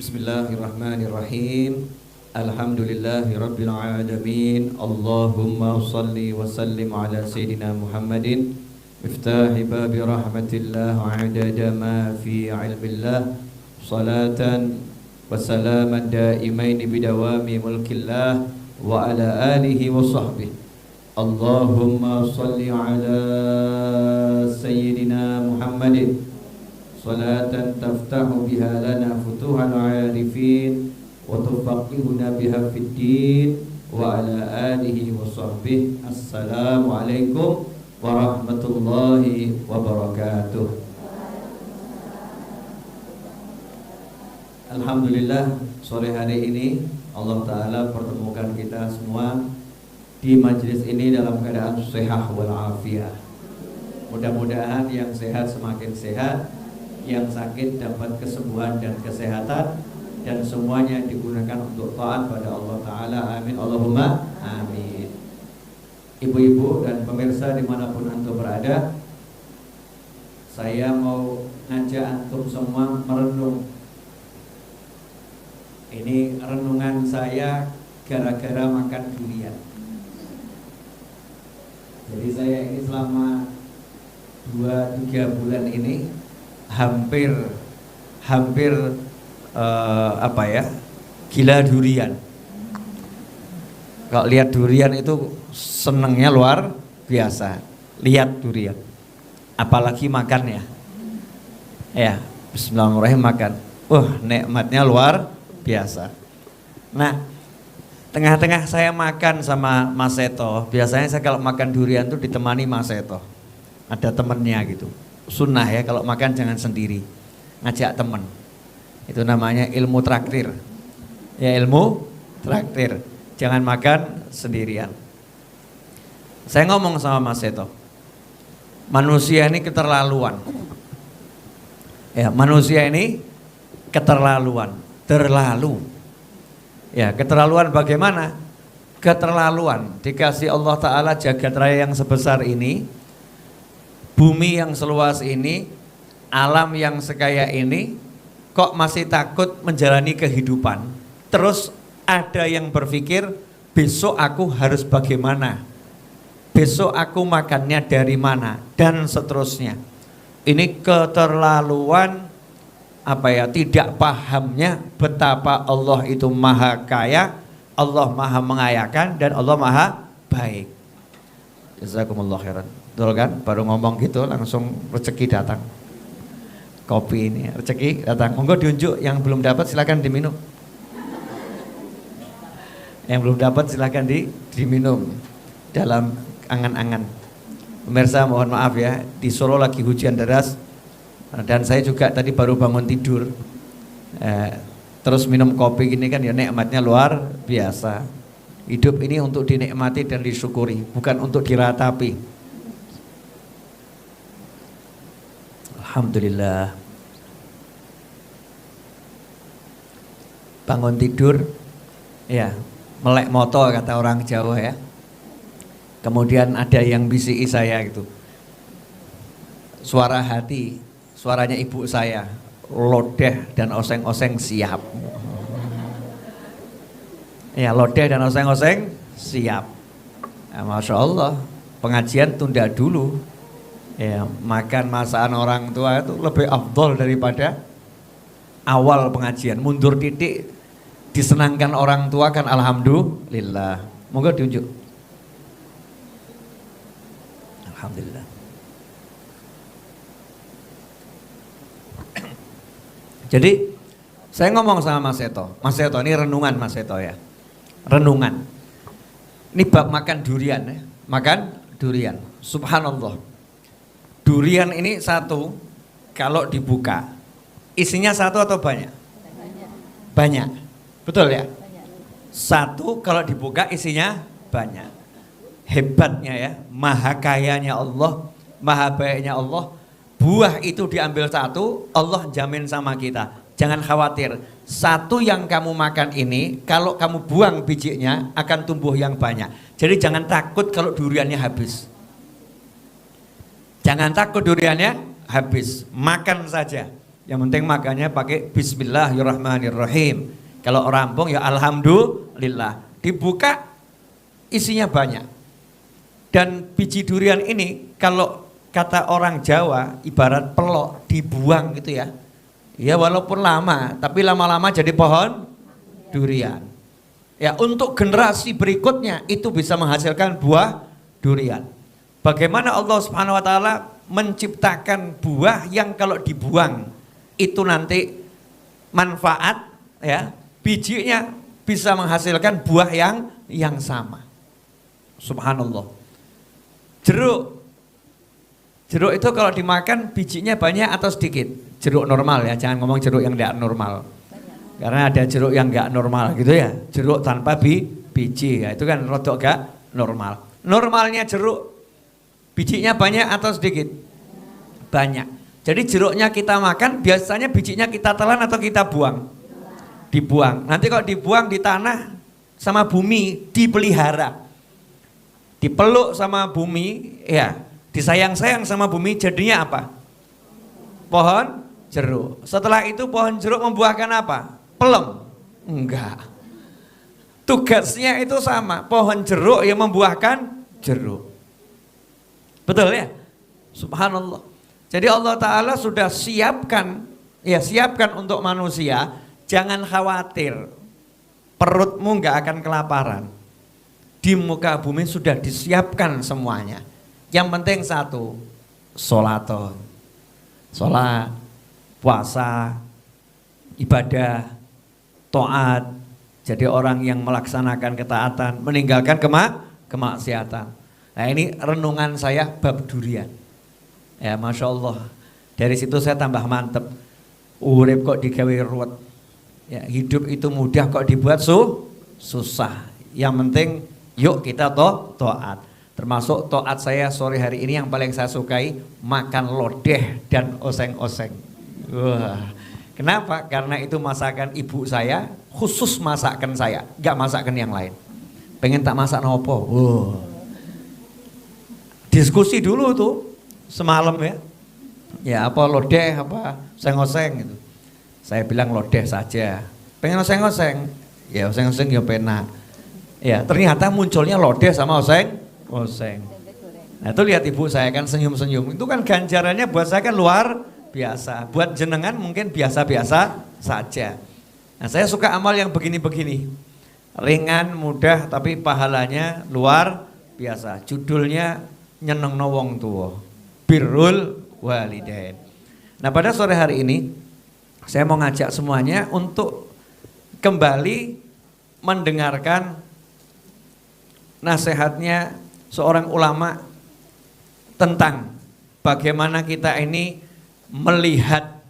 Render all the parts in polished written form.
Bismillahirrahmanirrahim. Alhamdulillahirabbil alamin. Allahumma shalli wa sallim ala sayyidina Muhammadin miftahi babi rahmatillah wa adada ma fi ilmillah. Salatan wa salaman daimain bidawami mulkillah wa ala alihi wa sahbihi. Allahumma shalli ala sayyidina Muhammadin salatan taftahu biha lana futuhal arifin wa tufaqihuna biha fid din wa ala alihi wa sahbihi. Assalamu alaikum warahmatullahi wabarakatuh. Alhamdulillah, sore hari ini Allah Ta'ala pertemukan kita semua di majelis ini dalam keadaan sehat walafiat. Mudah-mudahan yang sehat semakin sehat, yang sakit dapat kesembuhan dan kesehatan, dan semuanya digunakan untuk taat pada Allah Ta'ala. Amin Allahumma amin. Ibu-ibu dan pemirsa dimanapun antum berada, saya mau ngajak antum semua merenung. Ini renungan saya gara-gara makan durian. Jadi saya ini selama 2-3 bulan ini hampir gila durian. Kalau lihat durian itu senengnya luar biasa. Lihat durian, apalagi makannya. Ya, bismillahirrahmanirrahim, makan. Nikmatnya luar biasa. Nah, tengah-tengah saya makan sama Mas Seto. Biasanya saya kalau makan durian tuh ditemani Mas Seto. Ada temennya gitu. Sunnah ya, kalau makan jangan sendiri, ngajak temen. Itu namanya ilmu traktir. Ya, ilmu traktir. Jangan makan sendirian. Saya ngomong sama Mas Seto, manusia ini keterlaluan. Ya, manusia ini keterlaluan, terlalu. Ya, keterlaluan bagaimana? Keterlaluan dikasih Allah Ta'ala jagat raya yang sebesar ini, bumi yang seluas ini, alam yang sekaya ini, kok masih takut menjalani kehidupan. Terus ada yang berpikir, besok aku harus bagaimana, besok aku makannya dari mana, dan seterusnya. Ini keterlaluan tidak pahamnya betapa Allah itu maha kaya, Allah maha mengayakan, dan Allah maha baik. Jazakumullah khairan. Betul kan? Baru ngomong gitu langsung rezeki datang. Kopi ini rezeki datang. Monggo diunjuk, yang belum dapat silakan diminum. Yang belum dapat silakan diminum dalam angan-angan. Pemirsa mohon maaf ya, di Solo lagi hujan deras dan saya juga tadi baru bangun tidur. Terus minum kopi gini kan ya nikmatnya luar biasa. Hidup ini untuk dinikmati dan disyukuri, bukan untuk diratapi. Alhamdulillah. Bangun tidur, ya melek moto kata orang Jawa ya. Kemudian ada yang bisiki saya gitu, suara hati, suaranya ibu saya, lodeh dan oseng-oseng siap. Ya, lodeh dan oseng-oseng siap. Ya, Masya Allah, pengajian tunda dulu. Ya, makan masakan orang tua itu lebih afdol daripada awal pengajian. Mundur titik, disenangkan orang tua kan alhamdulillah. Monggo diunjuk. Alhamdulillah. Jadi saya ngomong sama Mas Seto. Mas Seto ini renungan Mas Seto ya. Renungan. Ini bab makan durian ya. Makan durian. Subhanallah. Durian ini satu, kalau dibuka isinya satu atau banyak? Banyak. Betul ya? Satu kalau dibuka isinya banyak. Hebatnya ya, maha kayanya Allah, maha baiknya Allah. Buah itu diambil satu, Allah jamin sama kita. Jangan khawatir, satu yang kamu makan ini kalau kamu buang bijinya akan tumbuh yang banyak. Jadi jangan takut kalau duriannya habis. Jangan takut duriannya habis, makan saja. Yang penting makannya pakai bismillahirrahmanirrahim. Kalau rampung ya alhamdulillah. Dibuka isinya banyak. Dan biji durian ini kalau kata orang Jawa ibarat pelok dibuang gitu ya. Ya walaupun lama, tapi lama-lama jadi pohon durian. Ya untuk generasi berikutnya itu bisa menghasilkan buah durian. Bagaimana Allah Subhanahu wa taala menciptakan buah yang kalau dibuang itu nanti manfaat ya, bijinya bisa menghasilkan buah yang sama. Subhanallah. Jeruk itu kalau dimakan bijinya banyak atau sedikit? Jeruk normal ya, jangan ngomong jeruk yang tidak normal. Karena ada jeruk yang enggak normal gitu ya. Jeruk tanpa biji ya, itu kan rodok enggak normal. Normalnya jeruk bijinya banyak atau sedikit? Banyak. Jadi jeruknya kita makan, biasanya bijinya kita telan atau kita buang? Dibuang. Nanti kalau dibuang di tanah sama bumi dipelihara. Dipeluk sama bumi, ya, disayang-sayang sama bumi, jadinya apa? Pohon jeruk. Setelah itu pohon jeruk membuahkan apa? Pelem? Enggak. Tugasnya itu sama, pohon jeruk yang membuahkan jeruk. Betul ya? Subhanallah. Jadi Allah Ta'ala sudah siapkan untuk manusia, jangan khawatir, perutmu enggak akan kelaparan. Di muka bumi sudah disiapkan semuanya. Yang penting satu, sholat, puasa, ibadah, taat. Jadi orang yang melaksanakan ketaatan, meninggalkan kemaksiatan. Nah ini renungan saya bab durian. Ya Masya Allah. Dari situ saya tambah mantep. Urip kok digawe ruwet. Ya, hidup itu mudah kok dibuat susah. Yang penting yuk kita taat. Termasuk taat saya sore hari ini yang paling saya sukai, makan lodeh dan oseng-oseng. Wah, kenapa? Karena itu masakan ibu saya, khusus masakan saya, gak masakan yang lain. Pengen tak masak nopo. Wah. Diskusi dulu tuh semalam ya. Ya apa lodeh apa oseng-oseng gitu. Saya bilang lodeh saja. Pengen oseng-oseng. Ya oseng-oseng ya penak. Ya, ternyata munculnya lodeh sama oseng. Nah, itu lihat ibu saya kan senyum-senyum. Itu kan ganjarannya buat saya kan luar biasa. Buat jenengan mungkin biasa-biasa saja. Nah, saya suka amal yang begini-begini. Ringan, mudah, tapi pahalanya luar biasa. Judulnya nyenengno wong tuwa. Birrul walidain. Nah, pada sore hari ini saya mau ngajak semuanya untuk kembali mendengarkan nasihatnya seorang ulama tentang bagaimana kita ini melihat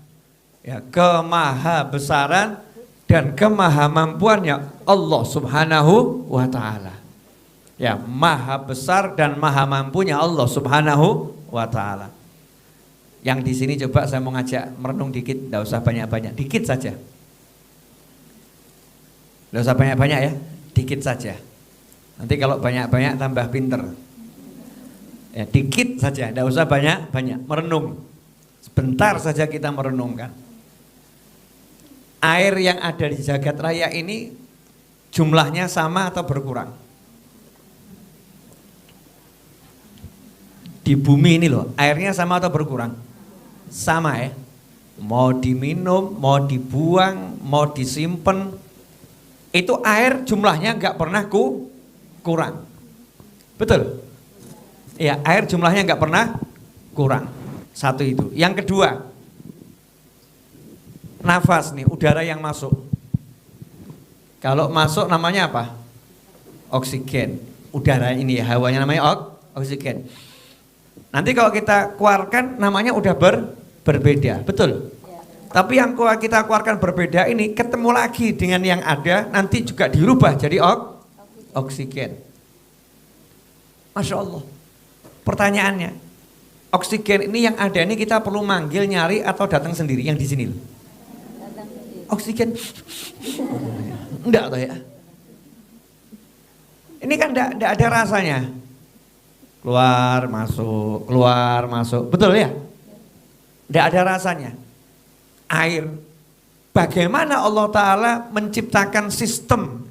ya, kemahabesaran dan kemahamampuannya Allah Subhanahu wa taala. Ya, maha besar dan maha mampunya Allah Subhanahu wa taala. Yang di sini coba saya mau ngajak merenung dikit, enggak usah banyak-banyak, dikit saja. Enggak usah banyak-banyak ya, dikit saja. Nanti kalau banyak-banyak tambah pinter. Ya, dikit saja, tidak usah banyak-banyak. Merenung. Sebentar saja kita merenungkan. Air yang ada di jagat raya ini jumlahnya sama atau berkurang? Di bumi ini loh, airnya sama atau berkurang? Sama ya. Mau diminum, mau dibuang, mau disimpan, itu air jumlahnya nggak pernah kurang. Betul? Ya, air jumlahnya nggak pernah kurang. Satu itu. Yang kedua, nafas nih, udara yang masuk. Kalau masuk namanya apa? Oksigen. Udara ini ya, hawanya namanya oksigen. Nanti kalau kita keluarkan namanya udah berbeda. Betul? Ya. Tapi yang kita keluarkan berbeda ini ketemu lagi dengan yang ada, nanti juga dirubah jadi oksigen. Masya Allah. Pertanyaannya, oksigen ini yang ada ini kita perlu manggil, nyari atau datang sendiri yang di sini? Datang sendiri. Oksigen. Enggak toh ya. Ini kan enggak ada rasanya. Keluar masuk. Betul ya? Enggak ada rasanya. air. Bagaimana Allah Ta'ala menciptakan sistem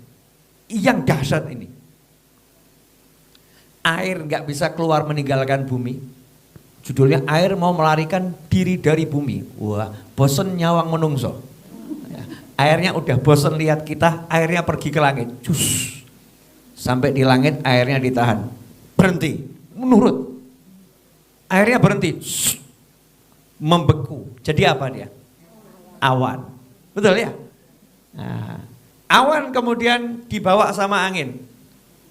yang dahsyat ini. Air nggak bisa keluar meninggalkan bumi. Judulnya air mau melarikan diri dari bumi. Wah, bosen nyawang menungso. Airnya udah bosen lihat kita, airnya pergi ke langit. Cus. Sampai di langit airnya ditahan. Berhenti, menurut. Airnya berhenti. Membeku. Jadi apa dia? Awan. Betul ya? Nah, awan kemudian dibawa sama angin.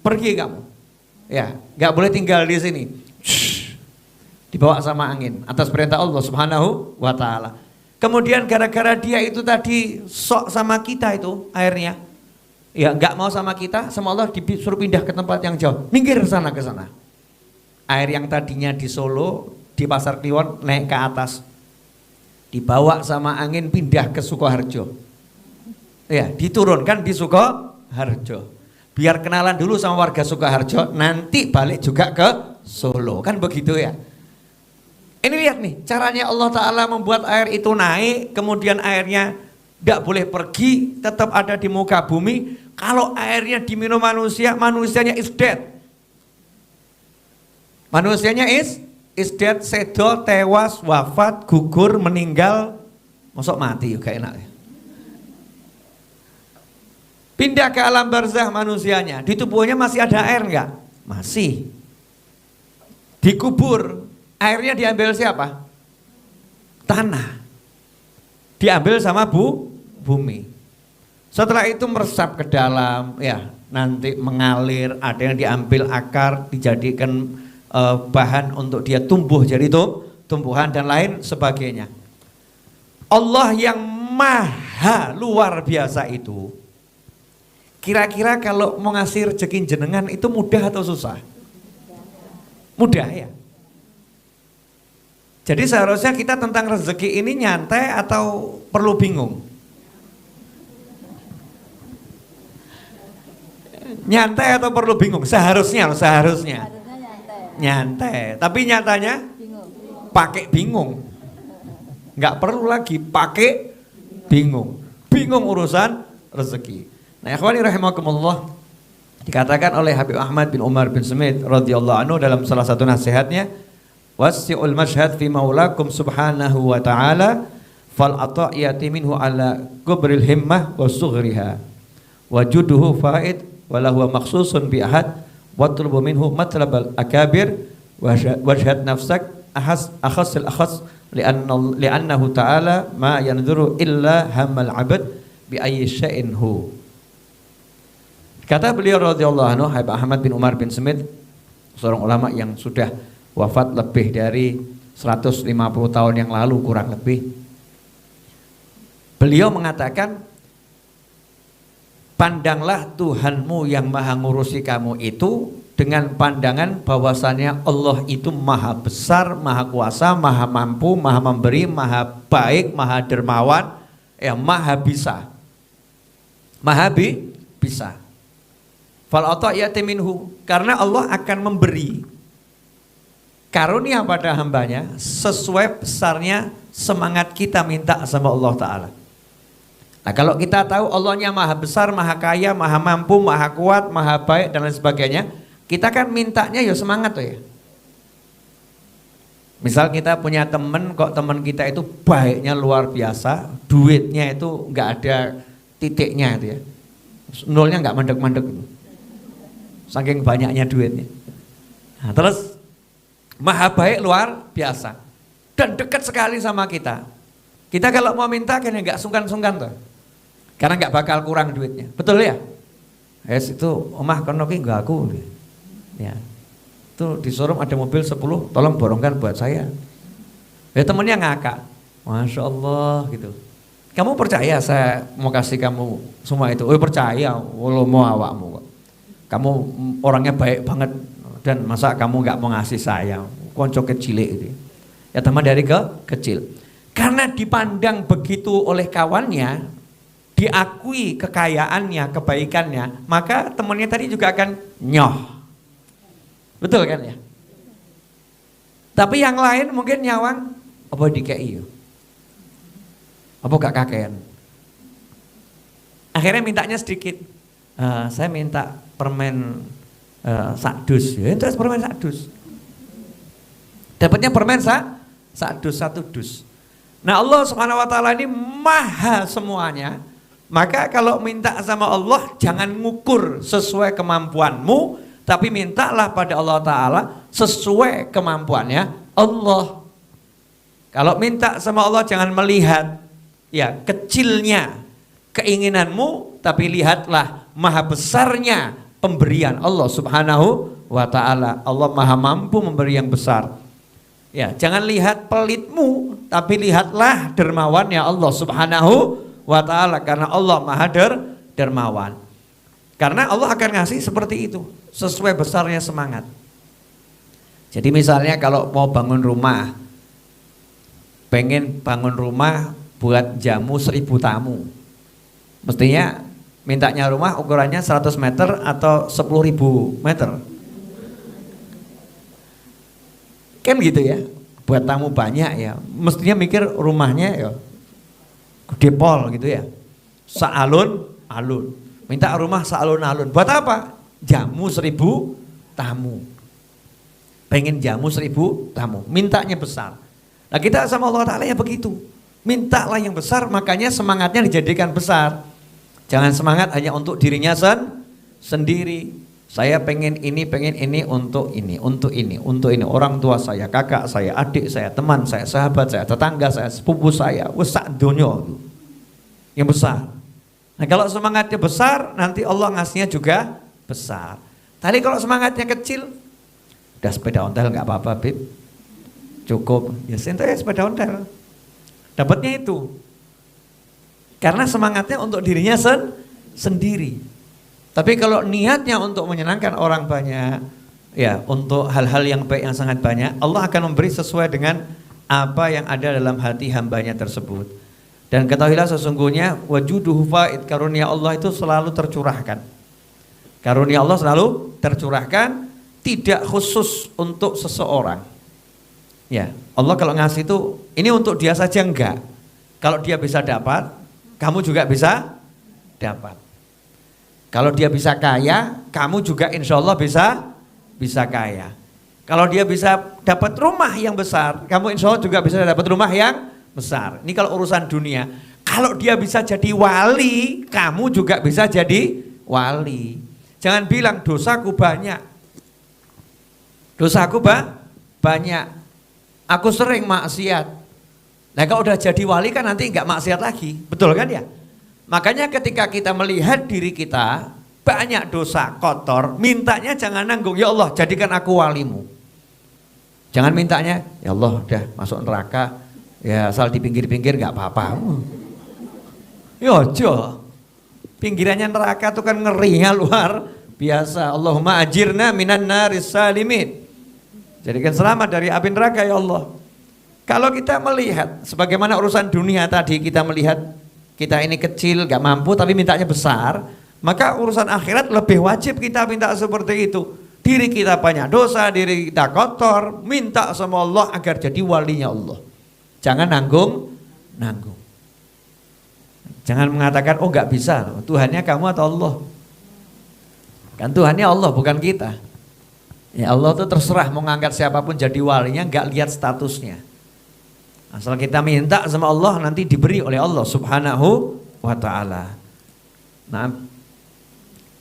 Pergi kamu. Ya, nggak boleh tinggal di sini. Dibawa sama angin atas perintah Allah Subhanahu wa taala. Kemudian gara-gara dia itu tadi sok sama kita itu airnya. Ya, nggak mau sama kita, sama Allah disuruh pindah ke tempat yang jauh. Minggir sana ke sana. Air yang tadinya di Solo, di Pasar Kliwon naik ke atas. Dibawa sama angin pindah ke Sukoharjo. Ya, diturunkan di Sukoharjo. Biar kenalan dulu sama warga Sukoharjo, nanti balik juga ke Solo. Kan begitu ya. Ini lihat nih, caranya Allah Ta'ala membuat air itu naik, kemudian airnya tidak boleh pergi, tetap ada di muka bumi. Kalau airnya diminum manusia, manusianya is dead. Manusianya is dead, sedo, tewas, wafat, gugur, meninggal, masuk mati juga enak ya. Pindah ke alam barzah manusianya, di tubuhnya masih ada air enggak? Masih. Dikubur, airnya diambil siapa? Tanah. Diambil sama bumi. Setelah itu meresap ke dalam, ya nanti mengalir, ada yang diambil akar, dijadikan bahan untuk dia tumbuh jadi tumbuhan dan lain sebagainya. Allah yang maha luar biasa itu, kira-kira kalau mau ngasih rezeki jenengan itu mudah atau susah? Mudah ya. Jadi seharusnya kita tentang rezeki ini nyantai atau perlu bingung? Nyantai atau perlu bingung? Seharusnya. Nyantai, tapi nyatanya pakai bingung. Nggak perlu lagi pakai bingung urusan rezeki. Nah, ikhwani rahimakumullah, dikatakan oleh Habib Ahmad bin Umar bin Smith radhiyallahu anhu dalam salah satu nasihatnya, wasi'ul mashhad fi maulakum subhanahu wa ta'ala fal ata'iyati minhu ala kubril himmah wa sughriha wajuduhu faid wala huwa makhsusun bi ahad watlubu minhu matlabal akabir wajhat nafsak akhasil akhas li'annahu ta'ala ma yanzuru illa hammal abad bi ayyi syai'in hu. Kata beliau radhiyallahu anhu, Habib Ahmad bin Umar bin Smith, seorang ulama yang sudah wafat lebih dari 150 tahun yang lalu kurang lebih. Beliau mengatakan, pandanglah Tuhanmu yang maha ngurusi kamu itu dengan pandangan bahwasannya Allah itu maha besar, maha kuasa, maha mampu, maha memberi, maha baik, maha dermawan, ya maha bisa. Bisa. Fal ata'iyati minhu, karena Allah akan memberi karunia pada hambanya sesuai besarnya semangat kita minta sama Allah Ta'ala. Nah, kalau kita tahu Allahnya maha besar, maha kaya, maha mampu, maha kuat, maha baik dan lain sebagainya, kita kan mintanya ya semangat tuh ya. Misal kita punya temen, kok temen kita itu baiknya luar biasa, duitnya itu nggak ada titiknya itu ya, nolnya nggak mandek-mandek, saking banyaknya duitnya. Nah, terus maha baik luar biasa dan dekat sekali sama kita. Kita kalau mau minta kan nggak sungkan-sungkan tuh. Karena nggak bakal kurang duitnya, betul ya? Yes, itu omah kono ki nggak aku, ya. Itu di showroom ada mobil 10, tolong borongkan buat saya. Ya temennya ngakak, masya Allah gitu. Kamu percaya saya mau kasih kamu semua itu? Oh percaya, walau mau awakmu kok. Kamu orangnya baik banget dan masa kamu nggak mau ngasih saya? Konco kecil itu. Ya teman dari kecil. Karena dipandang begitu oleh kawannya, diakui kekayaannya, kebaikannya, maka temannya tadi juga akan nyoh. Betul kan ya? Tapi yang lain mungkin nyawang, apa DKI? Apa gak kakean? Akhirnya mintanya sedikit. Saya minta permen sak dus. Ya, terus permen sak dus. Dapatnya permen sak dus, 1 dus. Nah Allah Subhanahu wa ta'ala ini maha semuanya. Maka kalau minta sama Allah jangan ngukur sesuai kemampuanmu, tapi mintalah pada Allah Ta'ala sesuai kemampuannya Allah. Kalau minta sama Allah jangan melihat ya kecilnya keinginanmu, tapi lihatlah maha besarnya pemberian Allah Subhanahu wa ta'ala. Allah maha mampu memberi yang besar. Ya, jangan lihat pelitmu, tapi lihatlah dermawannya Allah Subhanahu wa ta'ala, karena Allah maha dermawan. Karena Allah akan ngasih seperti itu, sesuai besarnya semangat. Jadi misalnya kalau mau bangun rumah, pengen bangun rumah buat jamu 1000 tamu, mestinya mintanya rumah ukurannya 100 meter atau 10.000 meter. Kan gitu ya, buat tamu banyak ya, mestinya mikir rumahnya ya gede pol gitu ya, sealun-alun. Minta rumah sealun-alun, buat apa? Jamu 1000 tamu. Pengen jamu 1000 tamu, mintanya besar. Nah kita sama Allah Ta'ala ya begitu, mintalah yang besar, makanya semangatnya dijadikan besar. Jangan semangat hanya untuk dirinya sendiri. Saya pengen ini untuk ini, untuk ini, untuk ini. Orang tua saya, kakak saya, adik saya, teman saya, sahabat saya, tetangga saya, sepupu saya, sak donya yang besar. Nah kalau semangatnya besar, nanti Allah ngasihnya juga besar. Tadi kalau semangatnya kecil, udah sepeda ontel nggak apa-apa, Bib, cukup. Ya santai sepeda ontel, dapatnya itu. Karena semangatnya untuk dirinya sendiri. Tapi kalau niatnya untuk menyenangkan orang banyak, ya untuk hal-hal yang baik yang sangat banyak, Allah akan memberi sesuai dengan apa yang ada dalam hati hambanya tersebut. Dan ketahuilah sesungguhnya wajuduhu faid, karunia Allah itu selalu tercurahkan. Karunia Allah selalu tercurahkan, tidak khusus untuk seseorang. Ya, Allah kalau ngasih itu ini untuk dia saja enggak. Kalau dia bisa dapat, kamu juga bisa dapat. Kalau dia bisa kaya, kamu juga insya Allah bisa kaya. Kalau dia bisa dapat rumah yang besar, kamu insya Allah juga bisa dapat rumah yang besar. Ini kalau urusan dunia. Kalau dia bisa jadi wali, kamu juga bisa jadi wali. Jangan bilang dosaku banyak. Dosaku banyak. Aku sering maksiat. Nah kalau udah jadi wali kan nanti nggak maksiat lagi. Betul kan ya? Makanya ketika kita melihat diri kita banyak dosa kotor, mintanya jangan nanggung, ya Allah jadikan aku walimu. Jangan mintanya, ya Allah udah masuk neraka, ya asal di pinggir-pinggir gak apa-apa. Yojo, pinggirannya neraka itu kan ngerinya luar biasa. Allahumma ajirna minan naris salimin. Jadikan selamat dari api neraka ya Allah. Kalau kita melihat sebagaimana urusan dunia tadi, kita melihat kita ini kecil, gak mampu, tapi mintanya besar, maka urusan akhirat lebih wajib kita minta seperti itu. Diri kita banyak dosa, diri kita kotor, minta sama Allah agar jadi walinya Allah. Jangan nanggung. Jangan mengatakan, oh gak bisa, Tuhannya kamu atau Allah. Kan Tuhannya Allah, bukan kita. Ya Allah itu terserah mau ngangkat siapapun jadi walinya, gak lihat statusnya. Asal kita minta sama Allah, nanti diberi oleh Allah Subhanahu wa ta'ala. Nah,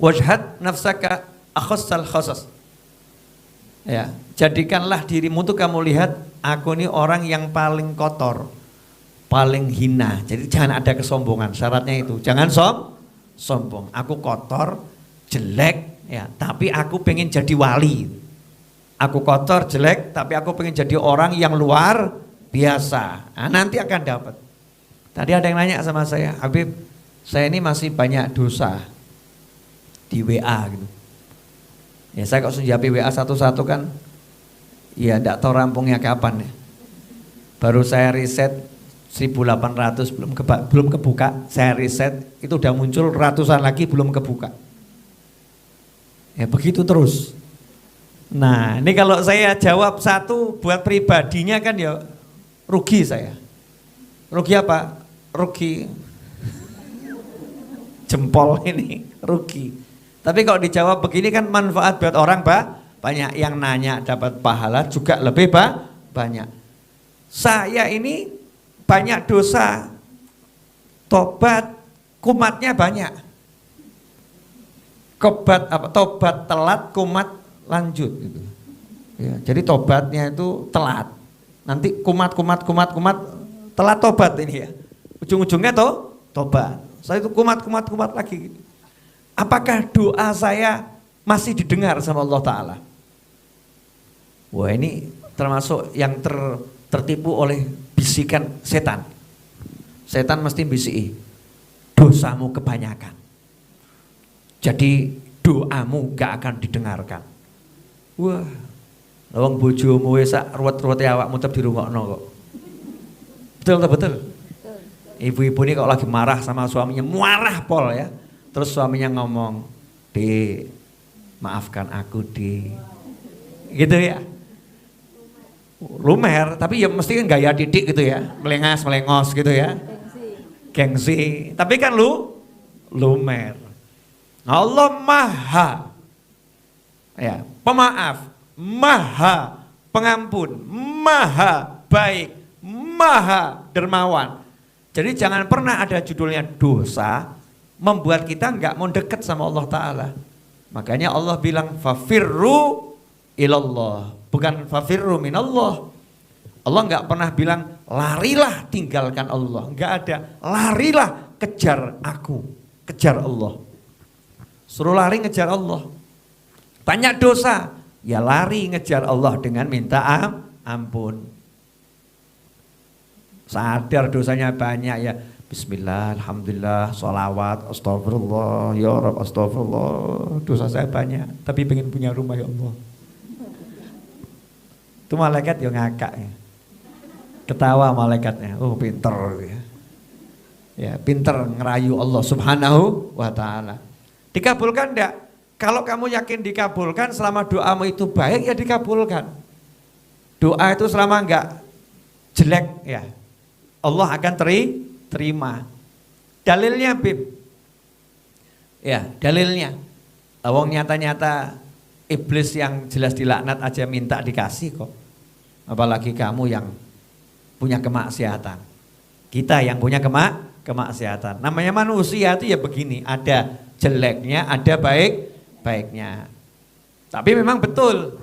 wajhad nafsaka akhassal khasas. Ya, jadikanlah dirimu tuh kamu lihat, aku ini orang yang paling kotor, paling hina. Jadi jangan ada kesombongan. Syaratnya itu, jangan sombong. Aku kotor, jelek, ya, tapi aku pengen jadi wali. Aku kotor, jelek, tapi aku pengen jadi orang yang luar biasa. Nah, nanti akan dapat. Tadi ada yang nanya sama saya, Habib, saya ini masih banyak dosa di WA gitu. Ya saya kok senjapi WA satu-satu kan, ya enggak tahu rampungnya kapan ya. Baru saya riset 1800 belum kebuka, saya riset itu udah muncul ratusan lagi belum kebuka. Ya begitu terus. Nah ini kalau saya jawab satu buat pribadinya kan ya rugi saya. Rugi apa? rugi. Jempol ini rugi. Tapi kalau dijawab begini kan manfaat buat orang banyak, yang nanya dapat pahala juga lebih banyak. Saya ini banyak dosa, tobat kumatnya banyak. Tobat telat, kumat lanjut gitu. Ya, jadi tobatnya itu telat. Nanti kumat telat tobat ini ya. Ujung-ujungnya tobat. Saya itu kumat lagi. Apakah doa saya masih didengar sama Allah Ta'ala? Wah, ini termasuk yang tertipu oleh bisikan setan. Setan mesti bisiki, dosamu kebanyakan, jadi doamu gak akan didengarkan. Wah, lawang bojomu wis sak ruwet-ruwete awakmu tetep dirungokno kok. Betul. Ibu-ibu ini kalau lagi marah sama suaminya, marah pol ya. Terus suaminya ngomong, "Dek, maafkan aku, Dek." Gitu ya. Lumer, tapi ya mesti kan gaya didik gitu ya. Melengos gitu ya. Gengsi. Tapi kan lumer. Allah Maha ya, pemaaf, Maha pengampun, Maha baik, Maha dermawan. Jadi jangan pernah ada judulnya dosa membuat kita nggak mau deket sama Allah Ta'ala. Makanya Allah bilang fafirru ilallah, bukan fafirru minallah. Allah nggak pernah bilang larilah tinggalkan Allah, nggak ada. Larilah kejar aku, kejar Allah. Suruh lari ngejar Allah. Banyak dosa, ya lari ngejar Allah dengan minta ampun. Sadar dosanya banyak ya. Bismillah, alhamdulillah, sholawat, astagfirullah, ya Rabb, astagfirullah. Dosa saya banyak, tapi pengen punya rumah ya Allah. Itu malaikat ya ngakak ya. Ketawa malaikatnya, oh pinter ya. Ya pinter ngerayu Allah Subhanahu wa ta'ala. Dikabulkan enggak? Kalau kamu yakin dikabulkan, selama doamu itu baik ya dikabulkan. Doa itu selama enggak jelek ya, Allah akan terima. Dalilnya Bib. Ya, dalilnya. Wong nyata-nyata iblis yang jelas dilaknat aja minta dikasih kok. Apalagi kamu yang punya kemaksiatan. Kita yang punya kemaksiatan. Namanya manusia itu ya begini, ada jeleknya, ada baiknya. Tapi memang betul,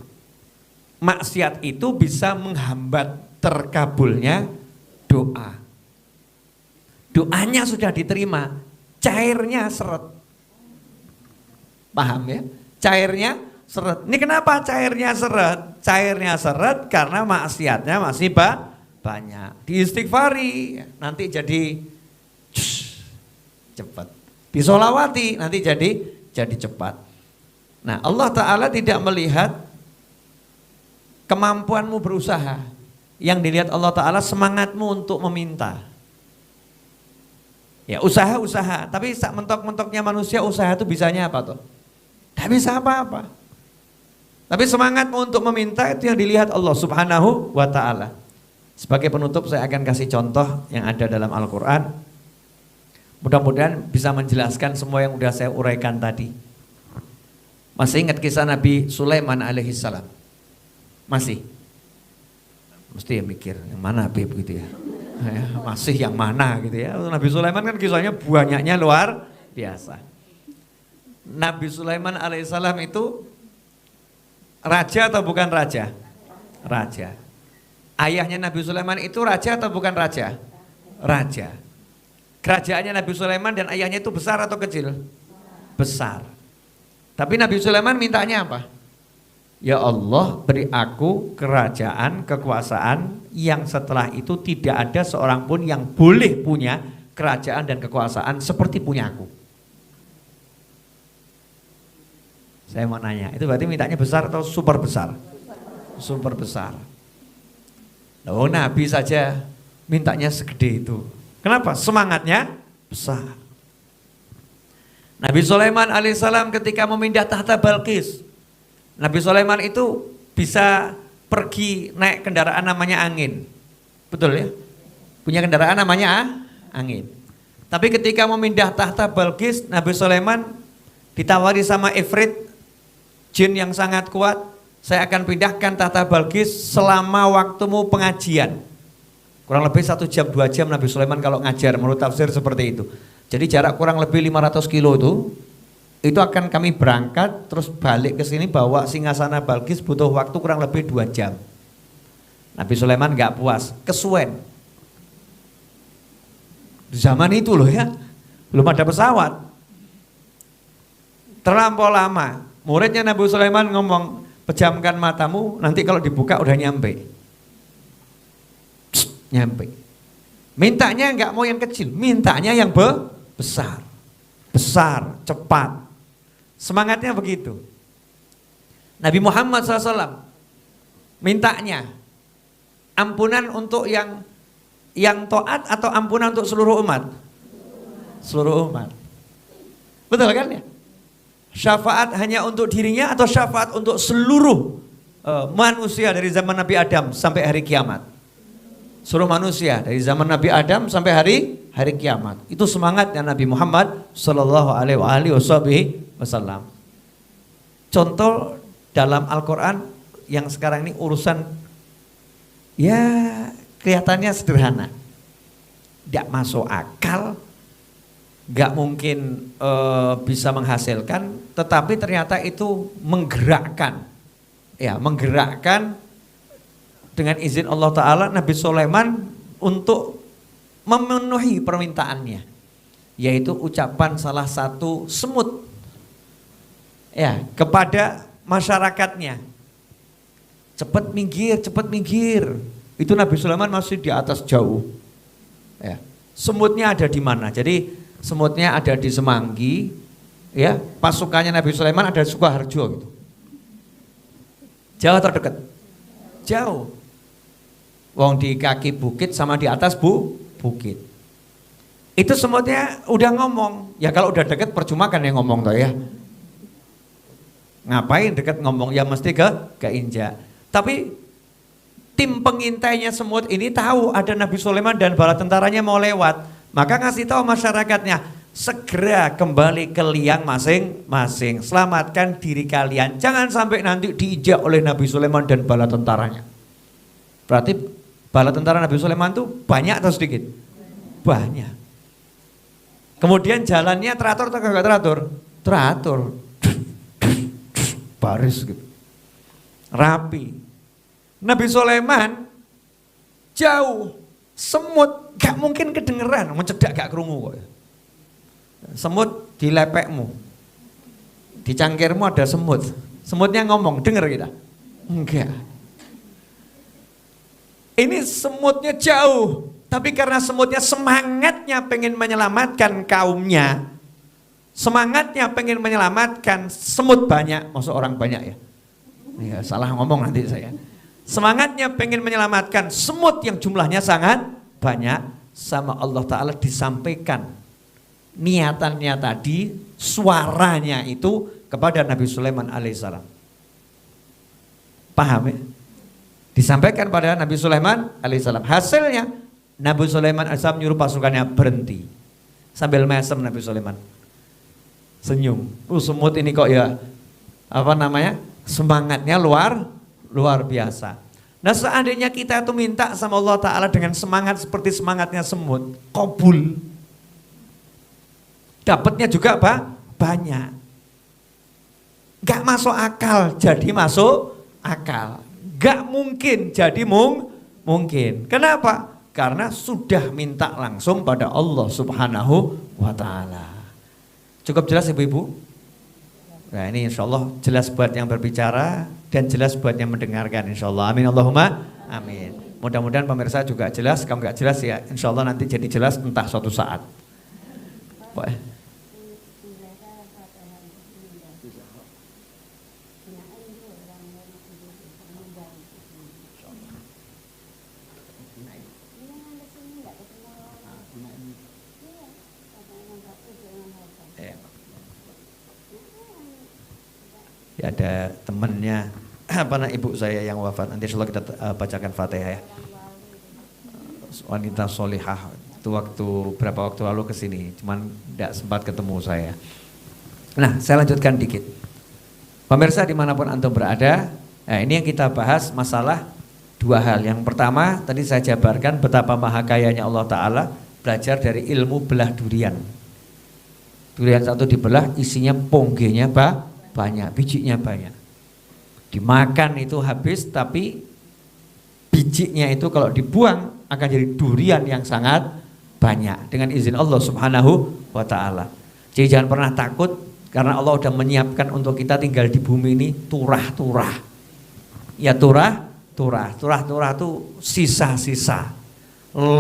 maksiat itu bisa menghambat terkabulnya doa. Doanya sudah diterima, cairnya seret. Paham ya? Cairnya seret. Ini kenapa cairnya seret? Cairnya seret karena maksiatnya masih banyak. Diistighfari nanti jadi cepat. Disolawati nanti jadi cepat. Nah, Allah Ta'ala tidak melihat kemampuanmu berusaha. Yang dilihat Allah Ta'ala semangatmu untuk meminta. Ya usaha, tapi sak mentok-mentoknya manusia usaha itu bisanya apa tuh? Tidak bisa apa-apa. Tapi semangatmu untuk meminta itu yang dilihat Allah Subhanahu wa Ta'ala. Sebagai penutup saya akan kasih contoh yang ada dalam Al-Quran. Mudah-mudahan bisa menjelaskan semua yang sudah saya uraikan tadi. Masih ingat kisah Nabi Sulaiman alaihissalam? Masih? Mesti ya mikir, yang mana Beb gitu ya. Masih yang mana gitu ya. Nabi Sulaiman kan kisahnya banyaknya luar biasa. Nabi Sulaiman alaihissalam itu raja atau bukan raja? Raja. Ayahnya Nabi Sulaiman itu raja atau bukan raja? Raja. Kerajaannya Nabi Sulaiman dan ayahnya itu besar atau kecil? Besar. Tapi Nabi Sulaiman mintanya apa? Ya Allah, beri aku kerajaan, kekuasaan yang setelah itu tidak ada seorang pun yang boleh punya kerajaan dan kekuasaan seperti punya aku. Saya mau nanya, itu berarti mintanya besar atau super besar? Super besar. Oh, Nabi saja mintanya segede itu. Kenapa? Semangatnya besar. Nabi Sulaiman alaihissalam ketika memindah tahta Balqis, Nabi Sulaiman itu bisa pergi naik kendaraan namanya angin. Betul ya? Punya kendaraan namanya angin. Tapi ketika memindah tahta Balqis, Nabi Sulaiman ditawari sama Ifrit, jin yang sangat kuat, saya akan pindahkan tahta Balqis selama waktumu pengajian. Kurang lebih 1 jam 2 jam Nabi Sulaiman kalau ngajar, menurut tafsir seperti itu. Jadi jarak kurang lebih 500 kilo itu akan kami berangkat terus balik ke sini bawa singgasana Balqis, butuh waktu kurang lebih 2 jam. Nabi Sulaiman nggak puas, kesuwen. Di zaman itu loh ya, belum ada pesawat. Terlampau lama. Muridnya Nabi Sulaiman ngomong, pejamkan matamu, nanti kalau dibuka udah nyampe. Nyampe. Mintanya nggak mau yang kecil, mintanya yang besar. Besar, cepat. Semangatnya begitu. Nabi Muhammad SAW mintanya ampunan untuk yang taat atau ampunan untuk seluruh umat? Seluruh umat. Betul kan ya? Syafaat hanya untuk dirinya atau syafaat untuk seluruh manusia dari zaman Nabi Adam sampai hari kiamat? Seluruh manusia dari zaman Nabi Adam sampai hari kiamat. Itu semangatnya Nabi Muhammad sallallahu alaihi wasallam. Contoh dalam Al-Qur'an yang sekarang ini urusan ya kelihatannya sederhana, tidak masuk akal, nggak mungkin bisa menghasilkan, tetapi ternyata itu menggerakkan, ya menggerakkan dengan izin Allah Ta'ala Nabi Sulaiman untuk memenuhi permintaannya, yaitu ucapan salah satu semut, ya kepada masyarakatnya, cepat minggir. Itu Nabi Sulaiman masih di atas jauh. Ya. Semutnya ada di mana? Jadi semutnya ada di Semanggi, ya. Pasukannya Nabi Sulaiman ada di Sukoharjo gitu. Jauh atau dekat? Jauh. Wong di kaki bukit sama di atas bukit. Itu semutnya udah ngomong. Ya kalau udah dekat percuma kan yang ngomong toh ya. Ngapain dekat ngomong? Ya mesti keinjak. Tapi tim pengintainya semut ini tahu ada Nabi Sulaiman dan bala tentaranya mau lewat. Maka ngasih tahu masyarakatnya, segera kembali ke liang masing-masing. Selamatkan diri kalian. Jangan sampai nanti diinjak oleh Nabi Sulaiman dan bala tentaranya. Berarti bala tentara Nabi Sulaiman itu banyak atau sedikit? Banyak. Kemudian jalannya teratur atau enggak teratur? Teratur. Baris gitu. Rapi. Nabi Sulaiman jauh, semut gak mungkin kedengeran, mencedak gak kerungu kok. Semut di lepekmu, di cangkirmu ada semut, semutnya ngomong, denger kita? Enggak. Ini semutnya jauh, tapi karena semutnya semangatnya pengen menyelamatkan kaumnya, semangatnya pengen menyelamatkan semut banyak, maksud orang banyak ya? Ya salah ngomong nanti saya. Semangatnya pengen menyelamatkan semut yang jumlahnya sangat banyak, sama Allah Ta'ala disampaikan niatannya tadi, suaranya itu kepada Nabi Sulaiman alaihissalam. Paham ya? Disampaikan pada Nabi Sulaiman alaihissalam. Hasilnya Nabi Sulaiman alaihissalam nyuruh pasukannya berhenti. Sambil mesem Nabi Sulaiman senyum. Semut ini kok ya semangatnya luar biasa. Nah seandainya kita itu minta sama Allah Ta'ala dengan semangat seperti semangatnya semut, qabul. Dapatnya juga banyak. Gak masuk akal jadi masuk akal. Gak mungkin jadi mungkin. Kenapa? Karena sudah minta langsung pada Allah Subhanahu wa Ta'ala. Cukup jelas Ibu-ibu? Nah ini insya Allah jelas buat yang berbicara dan jelas buat yang mendengarkan insya Allah. Amin Allahumma amin. Mudah-mudahan pemirsa juga jelas. Kalau nggak jelas ya insya Allah nanti jadi jelas entah suatu saat. Ya, ada temannya ibu saya yang wafat. Nanti insya Allah kita bacakan Fatihah ya. Wanita solihah. waktu berapa waktu lalu ke sini, cuman tidak sempat ketemu saya. Nah, saya lanjutkan dikit. Pemirsa dimanapun antum berada, ini yang kita bahas masalah dua hal. Yang pertama, tadi saya jabarkan betapa maha kayanya Allah Ta'ala, belajar dari ilmu belah durian. Durian satu dibelah, isinya ponggenya banyak, bijinya banyak. Dimakan itu habis, tapi bijinya itu kalau dibuang akan jadi durian yang sangat banyak dengan izin Allah Subhanahu wa Ta'ala. Jadi jangan pernah takut, karena Allah sudah menyiapkan untuk kita tinggal di bumi ini turah-turah. Ya turah-turah itu sisa-sisa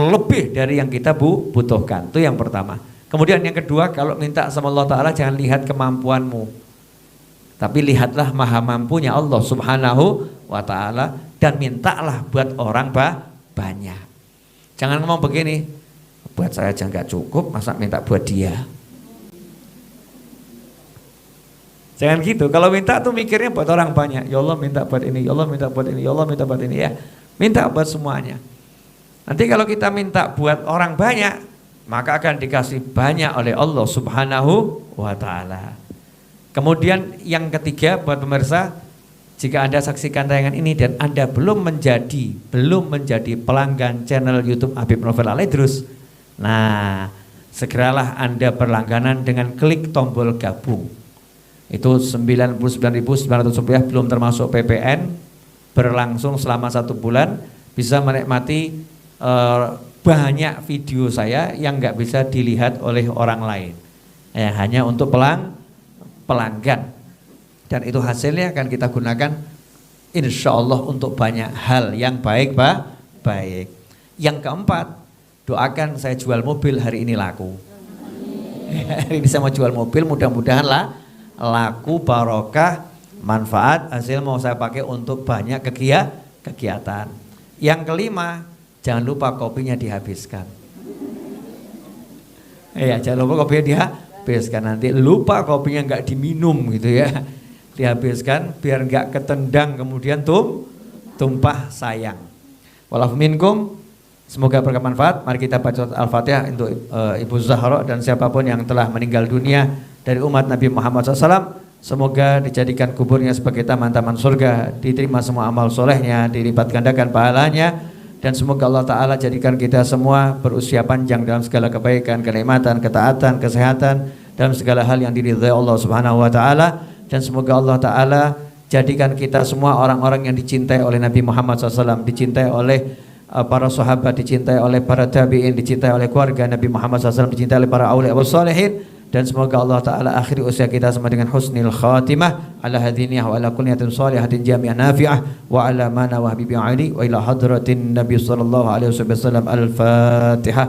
lebih dari yang kita butuhkan. Itu yang pertama. Kemudian yang kedua, kalau minta sama Allah Ta'ala jangan lihat kemampuanmu, tapi lihatlah maha mampunya Allah Subhanahu wa Ta'ala, dan mintalah buat orang banyak. Jangan ngomong begini, buat saya aja nggak cukup, masa minta buat dia. Jangan gitu. Kalau minta tuh mikirnya buat orang banyak. Ya Allah minta buat ini, ya Allah minta buat ini, ya Allah minta buat ini, ya. Minta buat semuanya. Nanti kalau kita minta buat orang banyak, maka akan dikasih banyak oleh Allah Subhanahu wa Ta'ala. Kemudian yang ketiga buat pemirsa, jika Anda saksikan tayangan ini dan Anda belum menjadi pelanggan channel YouTube Habib Novel Al-Idrus, nah segeralah Anda berlangganan dengan klik tombol gabung. Itu Rp99.900 belum termasuk PPN, berlangsung selama 1 bulan, bisa menikmati banyak video saya yang nggak bisa dilihat oleh orang lain, hanya untuk pelanggan, dan itu hasilnya akan kita gunakan insya Allah untuk banyak hal yang baik. Yang keempat, doakan saya jual mobil hari ini laku. Hari ini saya mau jual mobil, mudah-mudahan laku, barokah, manfaat, hasil mau saya pakai untuk banyak kegiatan. Yang kelima, jangan lupa kopinya dihabiskan. Jangan lupa kopinya dihabiskan. Nanti lupa kopinya nggak diminum gitu ya, dihabiskan biar nggak ketendang kemudian tumpah sayang. Wallahu minkum. Semoga bermanfaat. Mari kita baca Al-Fatihah untuk Ibu Zahra dan siapapun yang telah meninggal dunia dari umat Nabi Muhammad SAW. Semoga dijadikan kuburnya sebagai taman-taman surga, diterima semua amal solehnya, dilipat gandakan pahalanya, dan semoga Allah Ta'ala jadikan kita semua berusia panjang dalam segala kebaikan, kenikmatan, ketaatan, kesehatan, dalam segala hal yang diridhai Allah Subhanahu wa Ta'ala. Dan semoga Allah Ta'ala jadikan kita semua orang-orang yang dicintai oleh Nabi Muhammad SAW, dicintai oleh para sahabat, dicintai oleh para tabi'in, dicintai oleh keluarga Nabi Muhammad SAW, dicintai oleh para awliya wa salihin. Dan semoga Allah Ta'ala akhiri usia kita sama dengan husnil khatimah ala hadiniyah wa ala kulniyatin salihatin jami'ah nafi'ah wa ala mana wa habibi ali wa ila hadratin Nabi sallallahu alaihi wasallam. Al-Fatihah.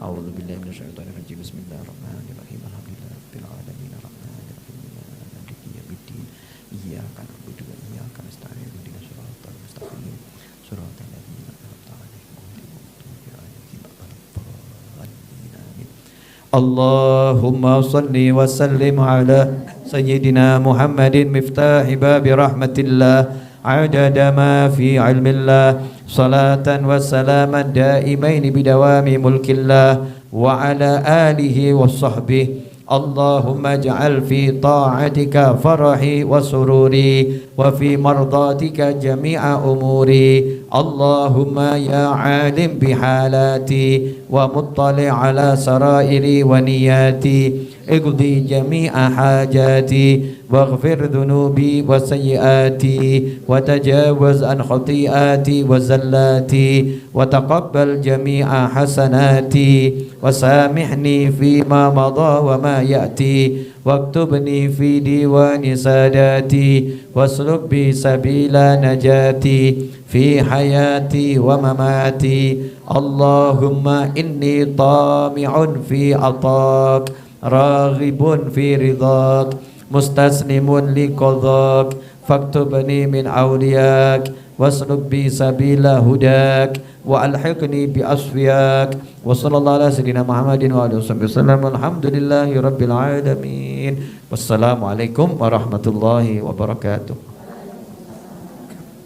A'udzu billahi minasyaitonir rajim. Bismillahirrahmanirrahim. Alhamdulillahi rabbil alamin arrahmanir rahim maliki yaumiddin. Iyyaka na'budu wa iyyaka nasta'in. Ihdinas siratal mustaqim. Siratal ladzina an'amta 'alaihim ghairil maghdubi 'alaihim waladdallin. Allahumma salli wa sallim ala sayyidina Muhammadin miftahi babi rahmatillah adada ma fi ilmillah salatan wa salaman daimaini bidawami mulkillah wa ala alihi wa sahbihi. Allahumma ja'al fi ta'atika farahi wa sururi wa fi mardatika jami'a umuri. Allahumma ya alim bihalati wa muttali ala sarairi wa niyati اقضي جميع حاجاتي واغفر ذنوبي وسيئاتي وتجاوز عن خطيئاتي وزلاتي وتقبل جميع حسناتي وسامحني فيما مضى وما يأتي واكتبني في ديوان ساداتي واسلك بي سبيل نجاتي في حياتي ومماتي. اللهم إني طامع في عطاك راغب في رضاك مستسلم لقضاك فاكتبني من أولياك واسلك بي سبيل هداك وألحقني بأصفياك. وصلى الله على سيدنا محمد وآله وسلم. الحمد لله رب العالمين. والسلام عليكم ورحمة الله وبركاته.